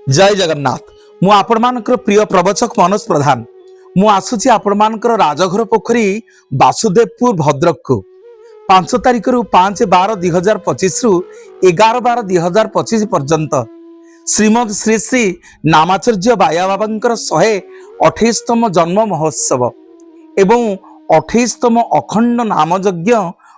जय जगन्नाथ। मु आपण मानकर प्रिय प्रवचक मनोज प्रधान। मु आसुची आपण मानकर राजघर पोखरी वासुदेवपुर भद्रक को 5 तारिख रु 5/12/2025 रु 11/12/2025 पर्यंत श्रीमद श्री श्री नामाचार्य बाया बाबांकर 128तम जन्म महोत्सव एवं 28तम अखंड नाम यज्ञ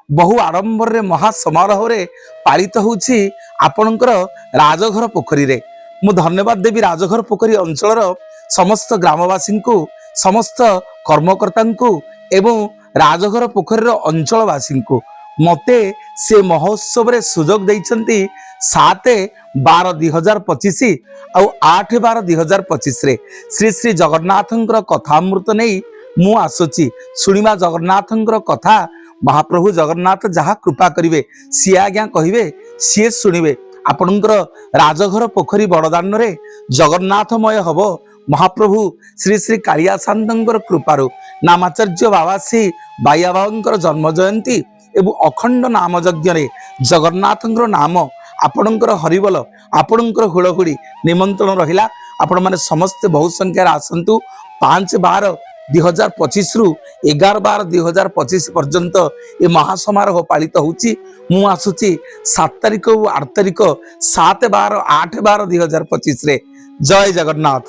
बहु आडंबर रे महासमारोह रे पालित होउछि आपणकर राजघर पोखरी रे। मु धन्यवाद देवी राजघर पोखरी अंचल समस्त ग्रामवासी को समस्त कर्मकर्ता को एवं राजघर पोखरी अंचलवासी को मते से महोत्सव रे सुजोग देइछंती 7/12/2025 और 8/12/2025 रे श्री श्री जगन्नाथंकर कथामृत नहीं मु आसुची सुनिमा जगन्नाथंकर कथा। महाप्रभु जगन्नाथ जहाँ कृपा करिवे सी आज्ञा कहिवे सी सुनिवे। आपणकर राजघर पोखरी बड़दान रे जगन्नाथमय हब। महाप्रभु श्री श्री कालिया शांतर कृपारु नामाचार्य बाबा श्री बाया बाबांकर जन्म जयंती एवं अखंड नाम यज्ञ रे जगन्नाथंकर नाम आपणकर हरिबल आपणकर हुड़हुड़ी निमंत्रण रहिला। आपण माने समस्त बहु संख्यार आसंतु 5/12/2025 रु 11/12/2025 पर्यंत ये महासमारोह पालित होउची। मु आसुची 7 तारिख और 8 तारिख 7/12 8/12/2025 रे। जय जगन्नाथ,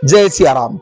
जय सियाराम।